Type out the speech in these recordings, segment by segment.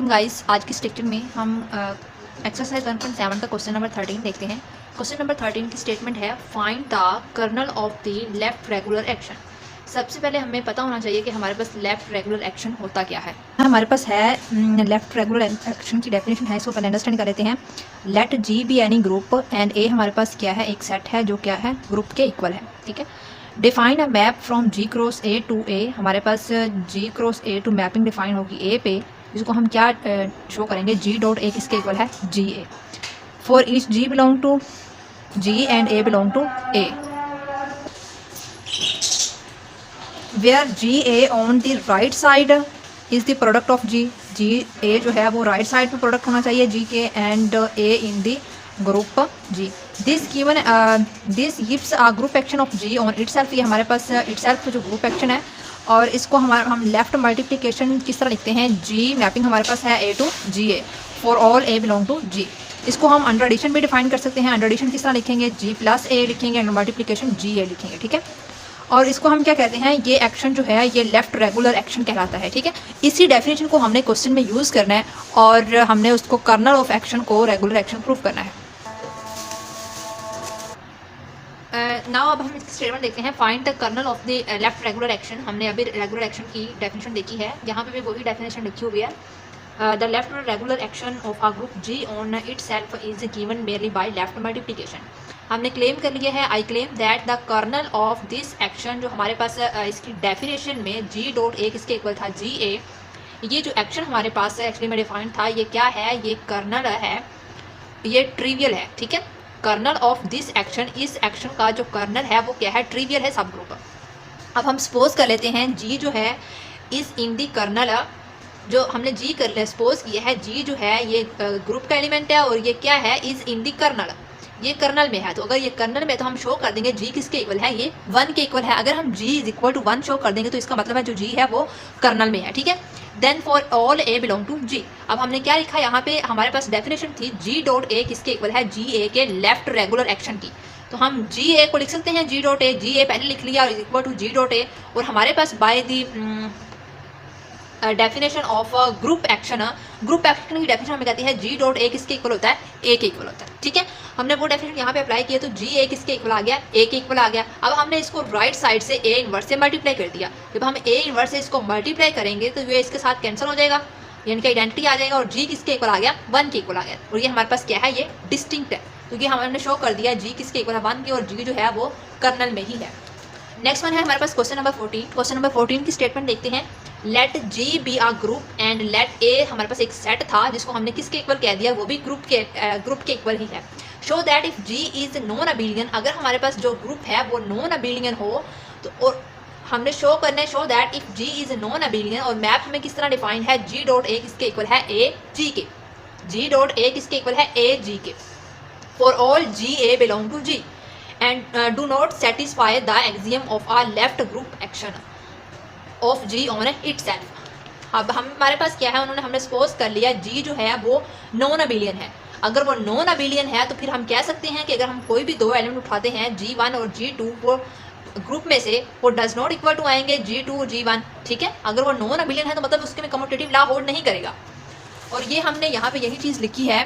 Guys, आज की statement में हम एक्सरसाइज 1.7 का क्वेश्चन नंबर 13 देखते हैं। क्वेश्चन नंबर 13 की स्टेटमेंट है find the kernel of the left regular action. सबसे पहले हमें पता होना चाहिए कि हमारे पास लेफ्ट रेगुलर एक्शन होता क्या है। हमारे पास है लेफ्ट रेगुलर एक्शन की डेफिनेशन है, इसको पहले अंडरस्टैंड कर लेते हैं। Let G be any group and A हमारे पास क्या है, एक सेट है जो क्या है, ग्रुप के इक्वल है। ठीक है। Define a map from G cross A to A, हमारे पास G cross A to mapping define होगी ए पे, जिसको हम क्या शो करेंगे, जी डॉट ए किसके इक्वल है, G A. For each G belong to G and A belong to A, where G A on the right side is the product of G, G A जो है वो राइट साइड में product होना चाहिए G k, and a in the group G. This given this gives a group action of G on itself, ये हमारे पास itself जो ग्रुप एक्शन है, और इसको हम लेफ्ट मल्टीप्लिकेशन किस तरह लिखते हैं, जी मैपिंग हमारे पास है A to G A for all A belong to G. इसको हम अंडर एडिशन भी डिफाइन कर सकते हैं। अंडर एडिशन किस तरह लिखेंगे, जी प्लस ए लिखेंगे, एंड मल्टीप्लिकेशन जी ए लिखेंगे। ठीक है। और इसको हम क्या कहते हैं, ये एक्शन जो है ये लेफ्ट रेगुलर एक्शन कहलाता है। ठीक है। इसी डेफिनेशन को हमने क्वेश्चन में यूज़ करना है और हमने उसको कर्नल ऑफ एक्शन को रेगुलर एक्शन प्रूव करना है। नाउ अब हम इसकी स्टेटमेंट देखते हैं, find the kernel of the left regular action. हमने अभी रेगुलर एक्शन की डेफिनेशन देखी है, यहाँ पे भी वही डेफिनेशन लिखी हुई है। The left regular action of a group G on itself is given merely by left multiplication. हमने क्लेम कर लिया है, I claim that the kernel of this action, जो हमारे पास इसकी डेफिनेशन में जी डॉट ए किसके इक्वल था, जी ए। ये जो एक्शन हमारे पास एक्चुअली में डिफाइंड था, ये क्या है, ये कर्नल है, ये ट्रिवियल है। ठीक है। कर्नल ऑफ दिस एक्शन, इस एक्शन का जो कर्नल है वो क्या है, ट्रिवियल है, सब ग्रुप। अब हम सपोज कर लेते हैं जी जो है इस इन दी कर्नल, जो हमने जी कर सपोज किया है, जी जो है ये ग्रुप का एलिमेंट है और ये क्या है, इज इन दी कर्नल, ये कर्नल में है। तो अगर ये कर्नल में तो हम शो कर देंगे जी किसके इक्वल है, ये 1 के इक्वल है। अगर हम जी इज इक्वल टू 1 शो कर देंगे तो इसका मतलब है जो जी है वो कर्नल में है। ठीक है। Then for all A belong to G, अब हमने क्या लिखा, यहाँ पे हमारे पास डेफिनेशन थी जी डॉट ए किसके इक्वल है, जी ए के लेफ्ट रेगुलर एक्शन की। तो हम जी ए को लिख सकते हैं जी डॉट ए, जी ए पहले लिख लिया और is equal to G dot A. और हमारे पास by the definition of group action, group action की डेफिनेशन हमें कहती है जी डॉट ए किसके इक्वल होता है, ए के इक्वल होता है। ठीक है। हमने वो डेफिनेशन यहाँ पे अप्लाई किया तो जी ए किसके इक्वल आ गया, ए के इक्वल आ गया। अब हमने इसको राइट साइड से ए इनवर्स से मल्टीप्लाई कर दिया। जब हम ए इनवर्स से इसको मल्टीप्लाई करेंगे तो ये इसके साथ कैंसिल हो जाएगा, ये इनका आइडेंटिटी आ जाएगा, और जी किसके इक्वल आ गया, 1 के इक्वल आ गया। और ये हमारे पास क्या है, ये डिस्टिंक्ट है, क्योंकि हमने शो कर दिया जी किसके इक्वल है, 1 के, और जी जो है वो कर्नल में ही है। नेक्स्ट वन है हमारे पास क्वेश्चन नंबर 14। क्वेश्चन नंबर 14 की स्टेटमेंट देखते हैं, let G be a group and let A, हमारे पास एक सेट था जिसको हमने किसके इक्वल कह दिया, वो भी ग्रुप के इक्वल ही है। Show that if G is non abelian, अगर हमारे पास जो ग्रुप है वो नॉन अबिलियन हो तो, और हमने शो करना है show that if G is non abelian, और मैप हमें किस तरह डिफाइन है, जी डॉट ए किसके इक्वल है, ए जी के, जी डॉट ए किसके इक्वल है, a G k, for all g a belong to G and do not satisfy the axiom of a left group action of G on itself। अब हमारे पास क्या है, हमने सपोज कर लिया जी जो है वो नॉन अबिलियन है। अगर वो नॉन अबिलियन है तो फिर हम कह सकते हैं कि अगर हम कोई भी दो एलिमेंट उठाते हैं G1 और G2, वो ग्रुप में से वो डज नॉट इक्वल टू आएंगे G2 और G1। ठीक है। अगर वो नॉन अबिलियन है तो मतलब उसके में कम्यूटेटिव लॉ होल्ड नहीं करेगा, और ये हमने यहाँ पे यही चीज़ लिखी है,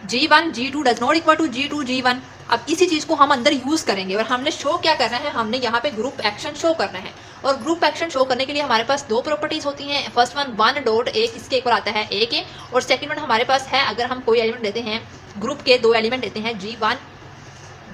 G1 G2 does not equal to G2 G1। अब इसी चीज़ को हम अंदर यूज़ करेंगे और हमने शो क्या करना है, हमने यहाँ पे ग्रुप एक्शन शो करना है। और ग्रुप एक्शन शो करने के लिए हमारे पास दो प्रॉपर्टीज़ होती हैं। फर्स्ट वन 1 डॉट ए किसके इक्वल आता है, ए के, और सेकंड वन हमारे पास है, अगर हम कोई एलिमेंट देते हैं, ग्रुप के दो एलिमेंट देते हैं G1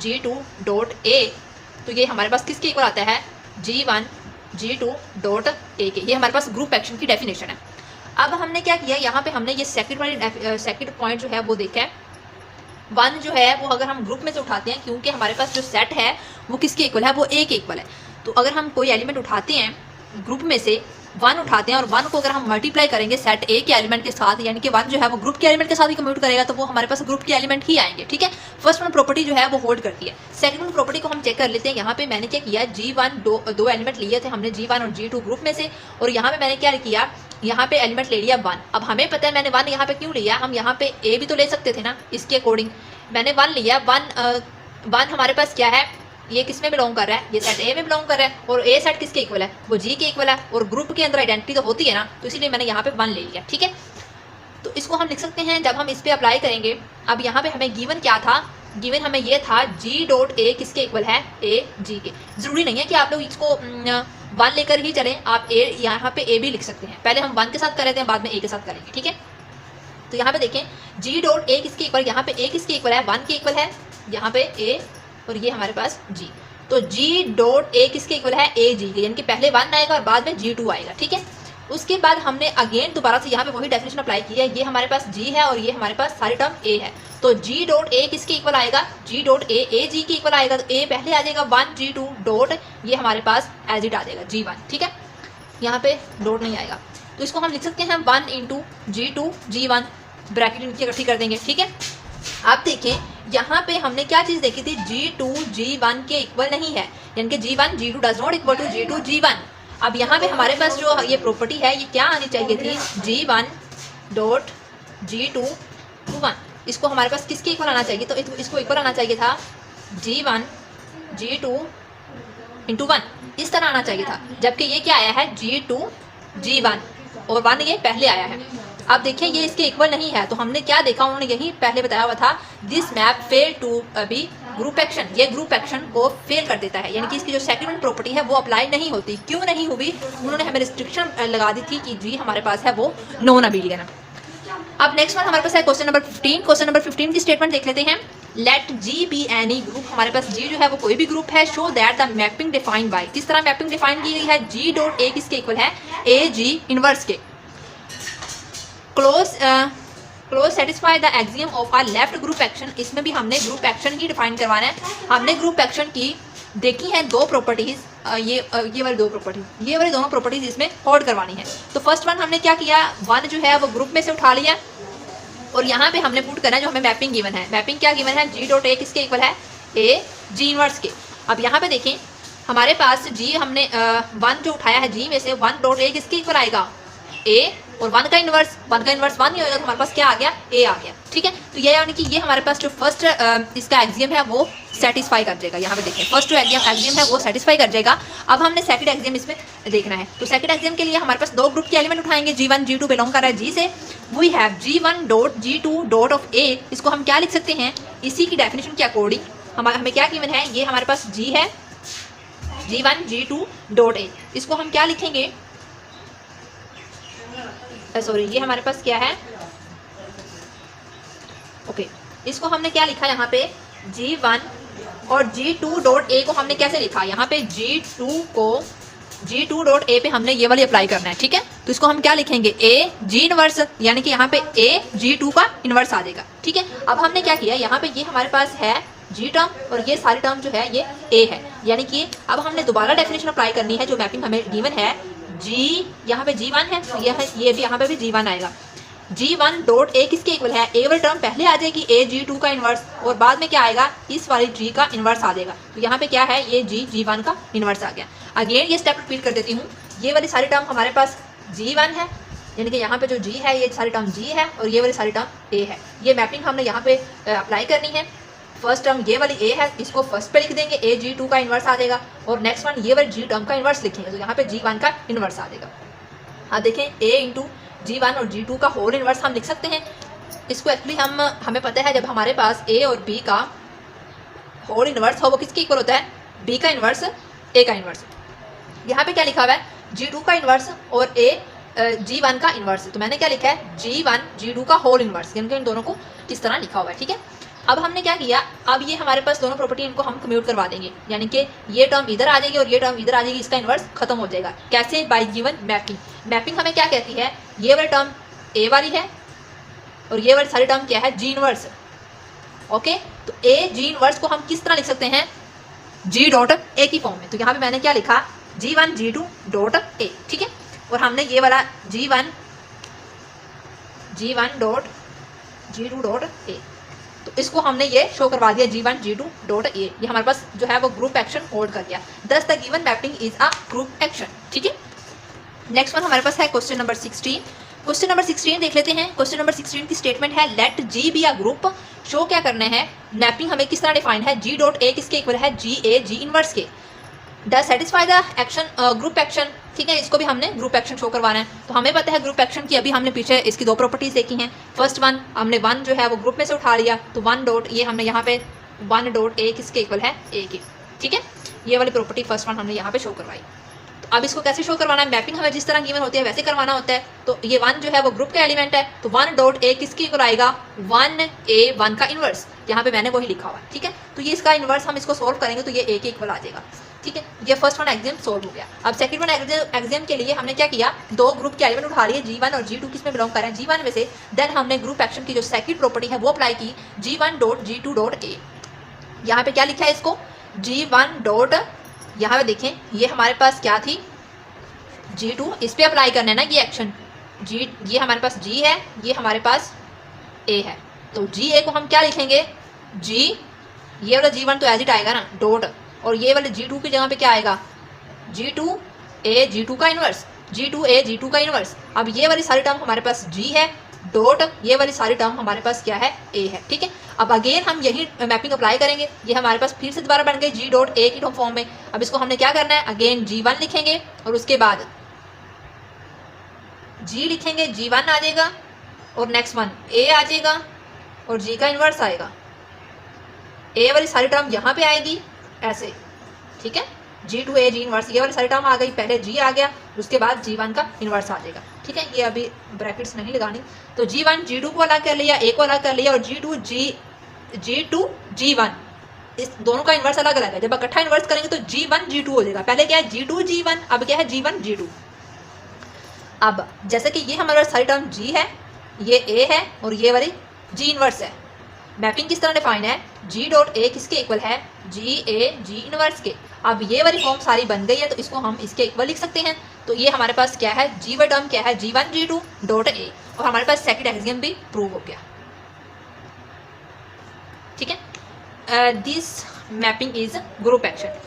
G2 डॉट ए, तो ये हमारे पास किसके इक्वल आता है, G1 G2 डॉट ए के। ये हमारे पास ग्रुप एक्शन की डेफिनेशन है। अब हमने क्या किया, यहाँ पे हमने ये सेकंड पॉइंट जो है वो देखा है, 1 जो है वो अगर हम ग्रुप में से उठाते हैं, क्योंकि हमारे पास जो सेट है वो किसके इक्वल है, वो ए के इक्वल है। तो अगर हम कोई एलिमेंट उठाते हैं ग्रुप में से, 1 उठाते हैं, और 1 को अगर हम मल्टीप्लाई करेंगे सेट ए के एलिमेंट के साथ, यानी कि 1 जो है वो ग्रुप के एलिमेंट के साथ ही कम्यूट करेगा, तो वो हमारे पास ग्रुप के एलिमेंट ही आएंगे। ठीक है। फर्स्ट वन प्रॉपर्टी जो है वो होल्ड करती है। सेकंड वन प्रॉपर्टी को हम चेक कर लेते हैं। यहाँ पे मैंने क्या किया, G1 दो एलिमेंट लिए थे हमने, G1 और G2 ग्रुप में से, और यहाँ पे मैंने क्या किया, यहाँ पे एलिमेंट ले लिया 1। अब हमें पता है मैंने 1 यहाँ पे क्यों लिया, हम यहाँ पे ए भी तो ले सकते थे ना, इसके अकॉर्डिंग मैंने 1 लिया। 1 हमारे पास क्या है, ये किस में बिलोंग कर रहा है, ये सेट ए में बिलोंग कर रहा है, और ए सेट किसके इक्वल है, वो जी के इक्वल है, और ग्रुप के अंदर आइडेंटिटी तो होती है ना, तो इसीलिए मैंने यहाँ पे 1 ले लिया। ठीक है। तो इसको हम लिख सकते हैं, जब हम इस पे अप्लाई करेंगे, अब यहाँ पे हमें गिवन क्या था, गिवन हमें ये था g डॉट ए किसके इक्वल है, ए जी के। ज़रूरी नहीं है कि आप लोग इसको 1 लेकर ही चलें, आप ए यहाँ पे ए भी लिख सकते हैं। पहले हम 1 के साथ कर रहे थे, बाद में ए के साथ करेंगे, ठीक है। तो यहाँ पे देखें g डॉट ए किसके इक्वल, यहाँ पे ए किसके इक्वल है, 1 के इक्वल है, यहाँ पे ए और ये हमारे पास g। तो g डॉट ए किसके इक्वल है, ए जी के, यानी कि पहले 1 आएगा और बाद में g2 आएगा, ठीक है। उसके बाद हमने अगेन दोबारा से यहाँ पे वही डेफिनेशन अप्लाई की है, ये हमारे पास g है और ये हमारे पास सारी टर्म a है। तो g डॉट ए किसके इक्वल आएगा, g डॉट ए जी के इक्वल आएगा। तो a पहले आ जाएगा 1 g2 डॉट, ये हमारे पास एज इट आ जाएगा g1, ठीक है, यहाँ पे डॉट नहीं आएगा। तो इसको हम लिख सकते हैं 1 इंटू g2 g1, ब्रैकेट इनकी इकट्ठी कर देंगे, ठीक है। आप देखें यहाँ पे हमने क्या चीज़ देखी थी, g2 g1 के इक्वल नहीं है, यानी कि g1 g2 does not equal to g2 g1। अब यहाँ पे हमारे पास जो ये प्रॉपर्टी है ये क्या आनी चाहिए थी, g1 डॉट g2 1। इसको हमारे पास किसके इक्वल आना चाहिए, तो इसको इक्वल आना चाहिए था g1 g2 इंटू 1, इस तरह आना चाहिए था। जबकि ये क्या आया है, g2 g1 और 1 ये पहले आया है। अब देखिए ये इसके इक्वल नहीं है, तो हमने क्या देखा, उन्होंने यही पहले बताया हुआ था, this map fail to be group action, ये ग्रुप एक्शन को फेल कर देता है, यानी कि इसकी जो सेकंड प्रॉपर्टी है वो अप्लाई नहीं होती। क्यों नहीं हुई, उन्होंने हमें रिस्ट्रिक्शन लगा दी थी कि जी हमारे पास है वो नॉन अबेलियन। अब नेक्स्ट वन हमारे पास है क्वेश्चन नंबर 15। क्वेश्चन नंबर 15 की स्टेटमेंट देख लेते हैं। Let G be any group, हमारे पास जी जो है वो कोई भी ग्रुप है, show that the mapping defined by, किस तरह मैपिंग डिफाइन की गई है, जी डॉट ए किसके इक्वल है, a g inverse k. Close satisfy the axiom of our left group action, इसमें भी हमने ग्रुप एक्शन ही डिफाइन करवाना है। हमने ग्रुप एक्शन की देखी है दो प्रॉपर्टीज, ये वाली दो प्रॉपर्टीज, ये वाली दोनों प्रॉपर्टीज इसमें होल्ड करवानी है। तो फर्स्ट वन हमने क्या किया, 1 जो है वो ग्रुप में से उठा लिया और यहाँ पे हमने पुट करना है जो हमें मैपिंग गिवन है। मैपिंग क्या गिवन है, जी डॉट ए किसके इक्वल है, ए जी इनवर्स के। अब यहाँ पे देखें हमारे पास जी हमने 1 जो उठाया है जी में से, 1 डॉट ए किसके इक्वल आएगा, ए, और 1 का इन्वर्स 1 नहीं होगा तो हमारे पास क्या आ गया, ए आ गया, ठीक है। तो ये यानी कि ये हमारे पास जो फर्स्ट इसका एक्सियम है वो सेटिस्फाई कर जाएगा। यहाँ पे देखें फर्स्ट जो एक्सियम है वो सेटिस्फाई कर जाएगा। अब हमने सेकंड एक्सियम इसमें देखना है। तो सेकंड एक्सियम के लिए हमारे पास 2 ग्रुप के एलिमेंट उठाएंगे, g1 g2 बिलोंग कर रहा है जी से। We have g1 dot g2 dot of a, इसको हम क्या लिख सकते हैं, इसी की डेफिनेशन के अकॉर्डिंग हमें क्या गिवन है, ये हमारे पास g है, g1 g2 डॉट a, इसको हम क्या लिखेंगे, सॉरी ये हमारे पास क्या है, ओके, इसको हमने क्या लिखा यहाँ पे, g1 और g2 डॉट a को हमने कैसे लिखा, यहाँ पे g2 डॉट a पे हमने ये वाली अप्लाई करना है, ठीक है। तो इसको हम क्या लिखेंगे, a g इनवर्स, यानी कि यहाँ पे a g2 का इनवर्स आ जाएगा, ठीक है। अब हमने क्या किया, यहाँ पे ये हमारे पास है g टर्म और ये सारी टर्म जो है ये a है, यानी कि अब हमने दोबारा डेफिनेशन अप्लाई करनी है जो मैपिंग हमें गिवन है। g यहाँ पे g1 है, ये भी यहाँ पे भी g1 आएगा। g1 डॉट a किसके इक्वल है, a वाली टर्म पहले आ जाएगी, a g2 का इन्वर्स, और बाद में क्या आएगा, इस वाली g का इन्वर्स आ जाएगा। तो यहाँ पे क्या है, ये g1 का इन्वर्स आ गया। अगेन ये स्टेप रिपीट कर देती हूँ, ये वाली सारी टर्म हमारे पास g1 है, यानी कि यहाँ पे जो g है ये सारी टर्म g है और ये वाली सारी टर्म a है। ये मैपिंग हमने यहाँ पे अप्लाई करनी है। फर्स्ट टर्म ये वाली a है, इसको फर्स्ट पे लिख देंगे, a g2 का इन्वर्स आ जाएगा, और नेक्स्ट वन ये वाली g टर्म का इन्वर्स लिखेंगे, तो यहाँ पे g1 का इन्वर्स आ जाएगा। अब देखें a इंटू g1 और g2 का होल इन्वर्स हम लिख सकते हैं। इसको एक्चुअली हमें पता है जब हमारे पास a और b का होल इन्वर्स हो वो किसके इक्वल होता है, b का इन्वर्स a का इन्वर्स। यहाँ पे क्या लिखा हुआ है, g2 का इन्वर्स और a g1 का इन्वर्स। तो मैंने क्या लिखा है, g1 g2 का होल इन्वर्स, यानी कि इन दोनों को इस तरह लिखा हुआ है, ठीक है। अब हमने क्या किया, अब ये हमारे पास दोनों प्रॉपर्टी इनको हम कम्यूट करवा देंगे, यानी कि ये टर्म इधर आ जाएगी और ये टर्म इधर आ जाएगी, इसका इन्वर्स खत्म हो जाएगा। कैसे, बाय गिवन मैपिंग। मैपिंग हमें क्या कहती है, ये वाली टर्म a वाली है और ये वाली सारी टर्म क्या है, g इनवर्स। ओके, तो a g इनवर्स को हम किस तरह लिख सकते हैं, g डॉट a की फॉर्म में। तो यहाँ पे मैंने क्या लिखा, g1 g2 डॉट a, ठीक है। और हमने ये वाला g1 dot g2 dot a, तो इसको हमने ये शो करवा दिया g1 g2 डॉट a। ये हमारे पास जो है वो ग्रुप एक्शन होल्ड कर दिया। दस the given mapping is a group action, ठीक है। नेक्स्ट वन हमारे पास है क्वेश्चन नंबर 16। क्वेश्चन नंबर 16 देख लेते हैं। क्वेश्चन नंबर 16 की स्टेटमेंट है, let g be a group. Show क्या करना है, मैपिंग हमें किस तरह डिफाइन है, g डॉट a किसके इक्वल है, g a g इनवर्स के। Does satisfy the action group action, ठीक है, इसको भी हमने ग्रुप एक्शन शो करवाना है। तो हमें पता है ग्रुप एक्शन की, अभी हमने पीछे इसकी दो प्रॉपर्टीज देखी हैं। फर्स्ट वन हमने वन जो है वो ग्रुप में से उठा लिया, तो वन डॉट ये हमने यहाँ पे वन डॉट ए किसके इक्वल है, ए के, ठीक है, ये वाली प्रॉपर्टी फर्स्ट वन हमने यहाँ पे शो करवाई। तो अब इसको कैसे शो करवाना है, मैपिंग हमें जिस तरह गिवन होती है वैसे करवाना होता है। तो ये वन जो है वो ग्रुप का एलिमेंट है, तो वन डॉट ए किसके इक्वल आएगा, वन ए, वन का इनवर्स, यहाँ पे मैंने वही लिखा हुआ है, ठीक है। तो ये इसका इनवर्स हम इसको सोल्व करेंगे तो ये ए के इक्वल आ जाएगा, ठीक है। ये फर्स्ट वन एग्जाम सोल्व हो गया। अब सेकंड वन एग्जाम के लिए हमने क्या किया, दो ग्रुप के एलिमेंट उठा लिए, G1 और G2 किस में बिलोंग कर रहे हैं, G1 में से। देन हमने ग्रुप एक्शन की जो सेकंड प्रॉपर्टी है वो अप्लाई की, G1 dot G2 dot A. यहाँ पे क्या लिखा है इसको, G1 डॉट, यहाँ पे देखें ये हमारे पास क्या थी, G2, इस पे अप्लाई करना है ना ये एक्शन। ये हमारे पास G है, ये हमारे पास A है, तो GA को हम क्या लिखेंगे, G, ये वाला G1 तो एज इट आएगा ना डॉट, और ये वाले G2 की जगह पे क्या आएगा, G2A G2 का इनवर्स, G2A G2 का इनवर्स। अब ये वाली सारी टर्म हमारे पास G है डॉट, ये वाली सारी टर्म हमारे पास क्या है, A है, ठीक है। अब अगेन हम यही मैपिंग अप्लाई करेंगे, ये हमारे पास फिर से दोबारा बन गई G डॉट A की फॉर्म में। अब इसको हमने क्या करना है, अगेन G1 लिखेंगे और उसके बाद G लिखेंगे, G1 आ जाएगा और नेक्स्ट वन A आ जाएगा और G का इनवर्स आएगा, A वाली सारी टर्म यहाँ पे आएगी ऐसे, ठीक है, G2A G इनवर्स, ये वाली सारी टर्म आ गई, पहले G आ गया उसके बाद G1 का इनवर्स आ जाएगा, ठीक है। ये अभी ब्रैकेट्स नहीं लगानी, तो G1 G2 को अलग कर लिया, A को अलग कर लिया, और G2 G1, इस दोनों का इनवर्स अलग अलग है। जब इकट्ठा इनवर्स करेंगे तो G1 G2 हो जाएगा, पहले क्या है G2 G1, अब क्या है G1 G2। अब जैसे कि ये हमारे सारी टर्म G है, ये A है और ये वाली G इनवर्स है। मैपिंग किस तरह डिफाइन है, G डॉट A किसके इक्वल है, GA G इनवर्स के। अब ये वाली फॉर्म सारी बन गई है तो इसको हम इसके इक्वल लिख सकते हैं। तो ये हमारे पास क्या है, G वाली टर्म क्या है, G1 G2 डॉट A, और हमारे पास सेकंड एक्सियम भी प्रूव हो गया, ठीक है। This mapping is group action.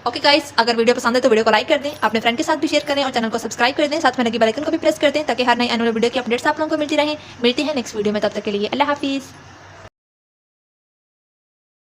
Okay guys, अगर वीडियो पसंद है तो वीडियो को लाइक कर दें, अपने फ्रेंड के साथ भी शेयर करें और चैनल को सब्सक्राइब कर दें, साथ में लगी बेल आइकन को भी प्रेस कर दें ताकि हर नई आने वाली वीडियो की अपडेट्स आप लोगों को मिलती रहे। मिलती है नेक्स्ट वीडियो में, तब तक के लिए अल्लाह हाफिज़।